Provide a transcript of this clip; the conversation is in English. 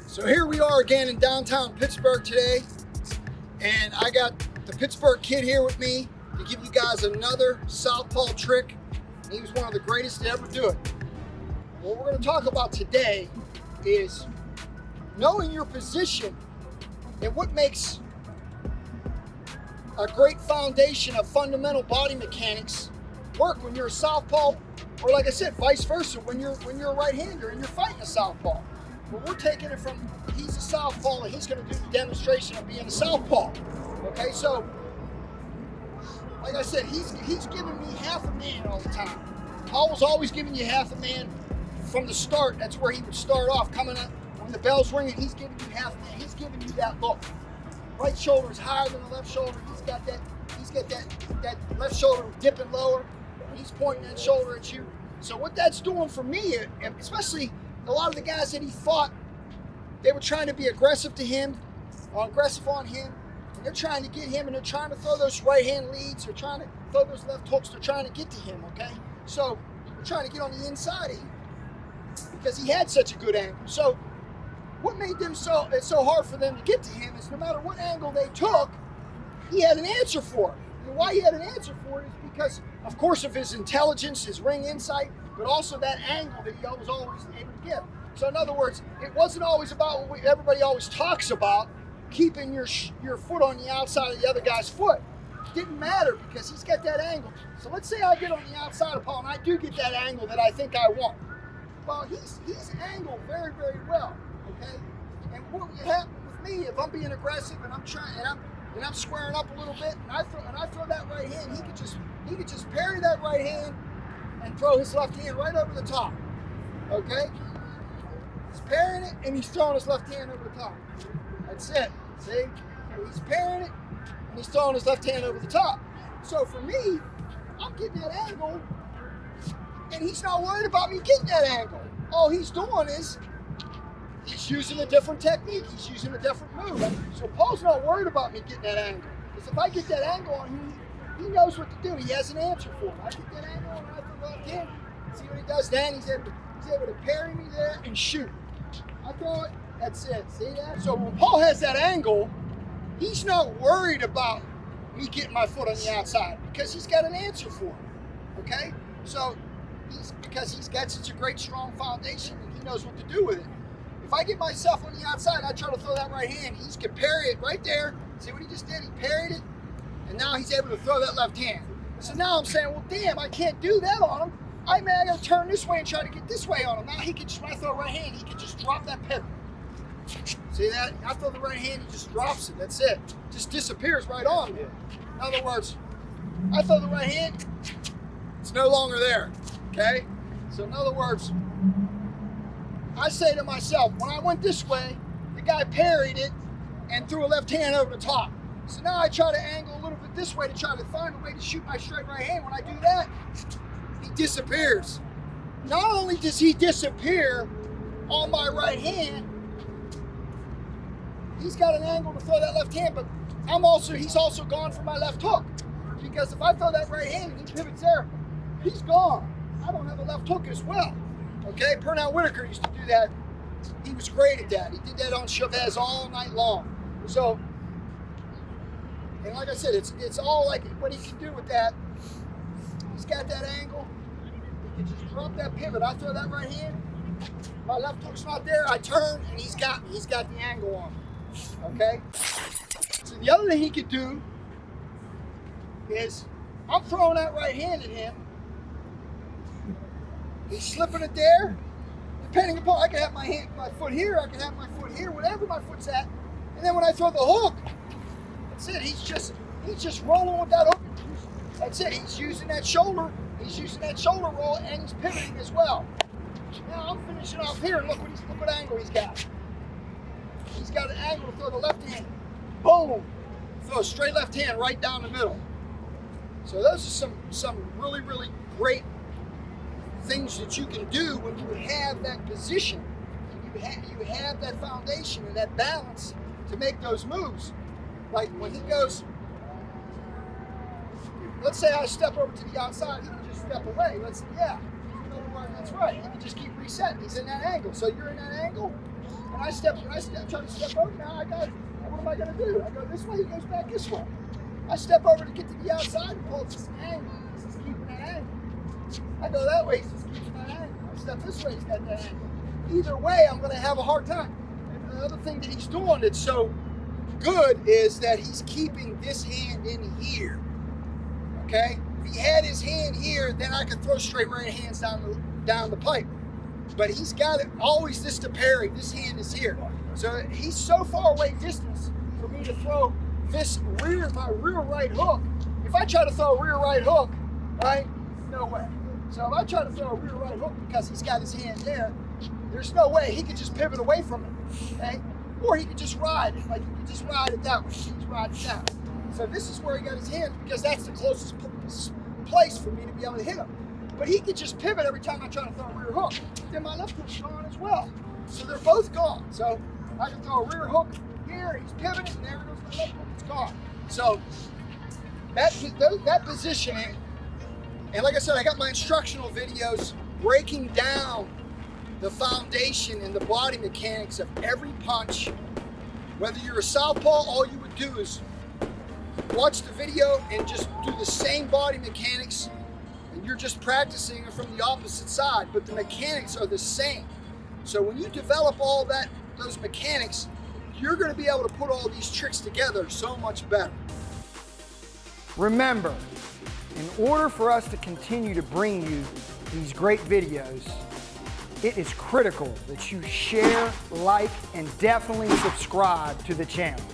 So here we are again in downtown Pittsburgh today, and I got the Pittsburgh kid here with me to give you guys another Southpaw trick. He was one of the greatest to ever do it. What we're going to talk about today is knowing your position and what makes a great foundation of fundamental body mechanics work when you're a southpaw, or like I said, vice versa, when you're a right-hander and you're fighting a southpaw. But we're taking it from he's a southpaw and he's going to do the demonstration of being a southpaw. Okay, so like I said, he's giving me half a man all the time. Paul was always giving you half a man from the start. That's where he would start off, coming up when the bell's ringing. He's giving you half a man. He's giving you that look. Right shoulder is higher than the left shoulder. He's got that left shoulder dipping lower. He's pointing that shoulder at you. So what that's doing for me, especially a lot of the guys that he fought, they were trying to be aggressive to him, or aggressive on him, and they're trying to get him, and they're trying to throw those right hand leads, they're trying to throw those left hooks, they're trying to get to him, okay? So they're trying to get on the inside of him because he had such a good angle. So what made them it's so hard for them to get to him is no matter what angle they took, he had an answer for it. And why he had an answer for it is because, of course, of his intelligence, his ring insight, but also that angle that he was always able to give. So in other words, it wasn't always about what everybody always talks about, keeping your foot on the outside of the other guy's foot. It didn't matter because he's got that angle. So let's say I get on the outside of Paul and I do get that angle that I think I want. Well, he's angled very, very well, okay? And what would happen with me if I'm being aggressive and I'm trying and I'm squaring up a little bit and I throw that right hand, he could just parry that right hand and throw his left hand right over the top. Okay? He's parrying it and he's throwing his left hand over the top. That's it. See? So he's parrying it and he's throwing his left hand over the top. So for me, I'm getting that angle and he's not worried about me getting that angle. All he's doing is he's using a different technique. He's using a different move. So Paul's not worried about me getting that angle. Because if I get that angle on him, he knows what to do. He has an answer for it. I get that angle and I throw left hand. See what he does then? He's able to parry me there and shoot. I throw it, that's it. See that? So when Paul has that angle, he's not worried about me getting my foot on the outside because he's got an answer for it. Okay? So because he's got such a great, strong foundation and he knows what to do with it. If I get myself on the outside and I try to throw that right hand, he can parry it right there. See what he just did? He parried it, and now he's able to throw that left hand. So now I'm saying, well, damn, I can't do that on him. I got to turn this way and try to get this way on him. Now he can just, when I throw a right hand, he can just drop that pivot. See that? I throw the right hand, he just drops it. That's it. Just disappears right on me. In other words, I throw the right hand, it's no longer there. Okay? So in other words, I say to myself, when I went this way, the guy parried it and threw a left hand over the top. So now I try to angle a little bit this way to try to find a way to shoot my straight right hand. When I do that, he disappears. Not only does he disappear on my right hand, he's got an angle to throw that left hand, but he's also gone for my left hook. Because if I throw that right hand and he pivots there, he's gone. I don't have a left hook as well. Okay, Pernell Whitaker used to do that. He was great at that. He did that on Chavez all night long. So, and like I said, it's all like what he can do with that. He's got that angle. He can just drop that pivot. I throw that right hand. My left hook's not there. I turn, and he's got the angle on. Okay. So the other thing he could do is I'm throwing that right hand at him. He's slipping it there. Depending upon, I can have my foot here, I can have my foot here, whatever my foot's at. And then when I throw the hook, that's it. He's just rolling with that hook. That's it. He's using that shoulder. He's using that shoulder roll, and he's pivoting as well. Now I'm finishing off here. Look what angle he's got. He's got an angle to throw the left hand. Boom! Throw a straight left hand right down the middle. So those are some really, really great things that you can do when you have that position, you have that foundation and that balance to make those moves. Like when he goes, let's say I step over to the outside, he can just step away. Let's say, yeah, that's right. He can just keep resetting. He's in that angle. So you're in that angle, And I try to step over. Now what am I going to do? I go this way, he goes back this way. I step over to get to the outside and pull this angle. He's just keeping that angle. I go that way, he's just keeping that angle. I step this way, he's got that angle. Either way, I'm going to have a hard time. And the other thing that he's doing that's so good is that he's keeping this hand in here. Okay? If he had his hand here, then I could throw straight right hands down the pipe. But he's got it always this to parry. This hand is here. So he's so far away distance for me to throw this my rear right hook. If I try to throw a rear right hook, right, no way. So if I try to throw a rear right hook because he's got his hand there, there's no way. He could just pivot away from it, okay? Or he could just ride it. Like, he could just ride it that way. He could just ride it down. So this is where he got his hand because that's the closest place for me to be able to hit him. But he could just pivot every time I try to throw a rear hook. Then my left hook's gone as well. So they're both gone. So I can throw a rear hook here, he's pivoting, and there goes my left hook, it's gone. So that positioning, and like I said, I got my instructional videos breaking down the foundation and the body mechanics of every punch. Whether you're a southpaw, all you would do is watch the video and just do the same body mechanics, and you're just practicing from the opposite side, but the mechanics are the same. So when you develop all those mechanics, you're going to be able to put all these tricks together so much better. Remember, in order for us to continue to bring you these great videos, it is critical that you share, like, and definitely subscribe to the channel.